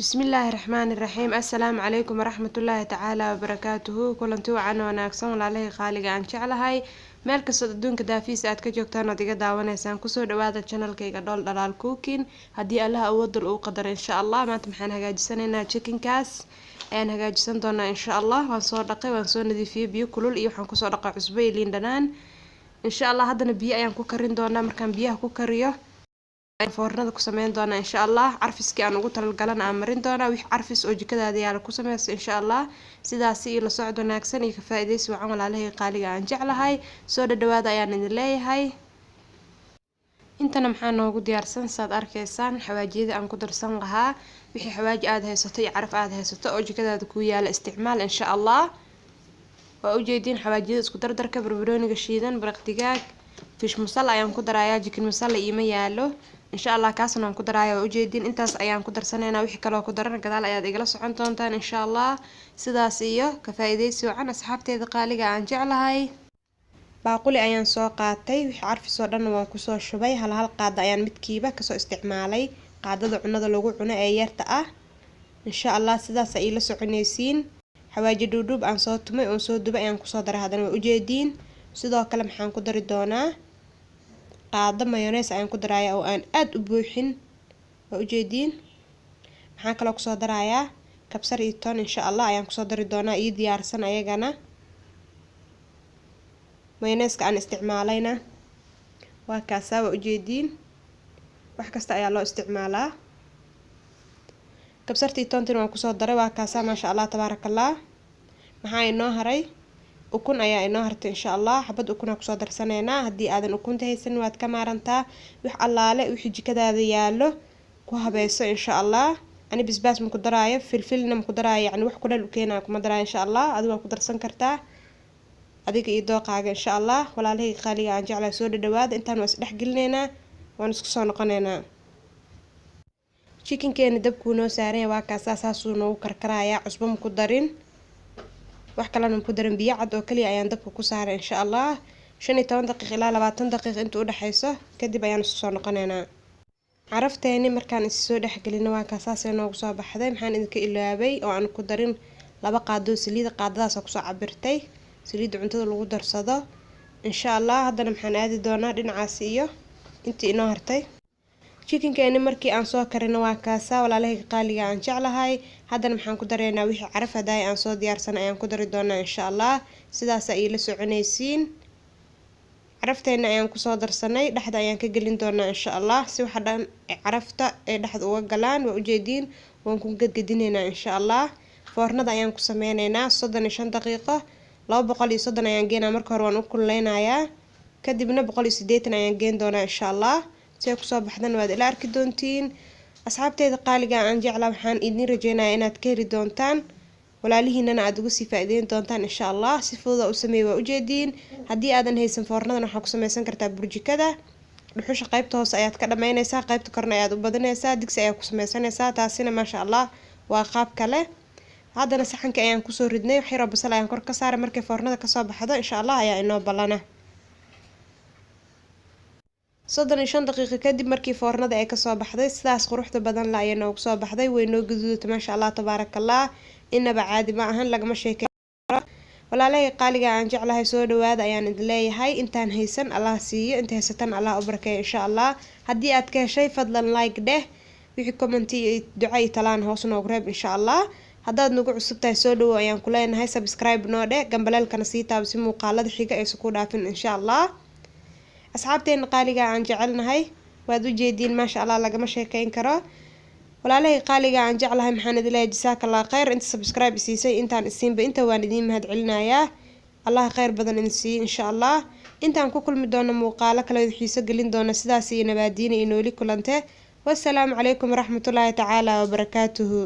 بسم الله الرحمن الرحيم السلام عليكم ورحمة الله تعالى وبركاته كلنتي وعنا wanaagsan walaalahay qaaliga aan jeclahay meel kasta adduunka daafiisa aad ka joogtaan oo iga daawanaysaan kusoo dhawaada channelkayga Dhool Dhalaal Cooking haddii Allah awoodul uu qadar insha Allah maanta maxaan hagaajisanaynaa chickenkaas ayaan hagaajisan doonaa insha Allah waan soo dhaqay waan soo nadiifiyay biyo kulul iyo waxaan kusoo dhaqay cusbo iyo liin dhanaan insha Allah haddana biyo ayaan ku karin doonaa markaan biyaha ku kariyo foornada ku sameyn doona insha Allah carfiski aan ugu talagalan aan marin doona wix carfis oo jikadaada yaala ku sameeyay insha Allah sidaas iyo la socod wanaagsan iyo ka faa'iideysi wacan walaalahay qaaliga aan jeclahay soo dhawaada ayaan idin leeyahay intana maxaa noogu diyaarsan saad arkaysaan xawaajiyada aan ku darsan lahaa wixii xawaaji aad haysato iyo caraf aad haysato oo jikadaada ku yaala isticmaal insha Allah waa u jeedin xawaajiyada isku dardarka barbarooniga shiidan baraq digaag fish masala ayaan ku darayaa chicken masala ima yaalo insha Allah kaasna aan ku darayaa waa u jeedin intaas ayaan ku darsanaynaa wixii kale oo ku daran gadaal ayaad igala socon doontaan insha Allah sidaas iyo ka faa'iideysi wacan asxaabteeda qaaliga aan jeclahay baaquli ayaan soo qaatay wixii carfis oo dhan waan ku soo shubay hal qaada ayaan midkiiba ka soo isticmaalay qaadada cunada lagu cuno ee yarta ah insha Allah sidaas ay la soconaysiin xawaaji dhuudhuub aan soo tumay oo soo dubay ayaan ku soo daray hadana waa u jeedin sidoo kale maxaan ku dari doonaa qaado mayonnaise ayaan ku darayaa oo aan aad u buuxin waa u jeedin maxaan kale ku soo darayaa kabsar iyo toon insha Allah ayaan ku soo dari doonaa iyo diyaarsan ayagana mayonnaise aan isticmaalayna waa kaasa waa u jeedin wax kasta ayaa loo isticmaalaa kabsartii toontina waan ku soo daray waa kaasa maasha Allah tabaarakallah maxaa inoo haray ukun ayaa inoo hartay insha Allah xabad ukun ku soo darsaneynaa haddii aadan ukunta haysan waad ka maarantaa wax allaale wixii jikadaada yaalo ku habayso insha Allah ani basbaas ma ku daraayo filfilna ma ku daraayo yani wax kulal u keenaa kuma daraayo insha Allah adiga waa ku darsan kartaa adiga iyo dooqaaga insha Allah walaalahay qaaliga aan jeclahay soo dhawaada intaan waa isdhex gelineynaa waan isku soo noqoneynaa chickenkeena dabku noo saaran waa kaas saasuu noogu karkarayaa cusbo ma ku darin wax kale aan ku darin biyo cad oo kaliya ayaan dabka ku saaray insha Allah 15 daqiiqo ilaa 20 daqiiqo inta u dhaxayso kadib ayaan isku soo noqoneynaa carafteeni markaan is soo dhaxgelino waa kaas noogu soo baxday maxaan idinka ilaabay oo aan ku darin 2 qaado saliid qaadadaas ku soo cabirtay saliid cuntada lagu darsado insha Allah haddana maxaan aadi doonaa dhinacaas iyo intii inoo hartay chickenkeeni markii aan soo karino waa kaasa walaalahay qaaliga aan jeclahay haddana maxaan ku dareynaa wixii caraf haday aan soo diyaarsan ayaan ku dari doonaa insha Allah sidaas ay la soconaysiin carafteena ayaan ku soo darsanay dhaxda ayaan ka gelin doonaa insha Allah si waxa dhan carafta ay dhaxda uga galaan waa u jeedin waan ku gadgadineynaa insha Allah foornada ayaan ku sameyneynaa 35 daqiiqo 230 ayaan geenaa marka hore waan u kuleynayaa kadibna 180 ayaan geen doonaa insha Allah si ku soo baxdan waad ila arki doontiin asxaabteeda qaaliga aan jeclaa waxaan idin rajeynayaa inaad ka heli doontaan walaalihiinana aad ugu sii faa'iideyn doontaan insha Allah si fudud u sameey waa u jeedin haddii aadan haysan foornadan waxa ku sameysan kartaa burjikada dhuxusha qaybta hoose ayaad ka dhameynaysaa qaybta korna ayaad u badinaysaa digsi ayaad ku sameysanaysaa taasina maasha Allah waa qaab kale haddana saxanka ayaan ku soo ridnay wax yar oo basal ayaan kor ka saaray markay foornada ka soo baxdo insha Allah ayaa inoo balana 35 daqiiqo kadib markii foornada ay ka soo baxday sidaas quruxda badan la ayay noogu soo baxday way noo guduudtay maasha Allah tabaarakallah inaba caadi ma ahan lagama sheekay walaalahay qaaliga aan jeclahay soo dhawaada ayaan idin leeyahay intaan haysan Allah siiyo inta haysatan Allah u barakeeyo insha Allah haddii aad ka heshay fadlan like dheh wixii comment iyo duco iyo talaan hoos noogu reeb insha Allah haddaad nagu cusub tahay soo dhawo ayaan ku leenahay subscribe noo dheh gambalaalkana sii taab si muuqaalada xiga ay isku dhaafin insha Allah asxaabteena qaaliga aan jecelnahay waad u jeedin maasha Allah lagama sheekayn karo walaalahay qaaliga aan jeclahay maxaan idin leeyahay jazakallahu khayr inta subscribe siisay intaan isiinba inta waan idin mahad celinayaa Allah khayr badan idin siiyo insha Allah intaan ku kulmi doono muuqaalo kale oo xiiso gelin doona sidaas iyo nabaadiina iyo nooli kulante wassalaamu calaykum waraxmatullaahi tacaala wa barakaatuhu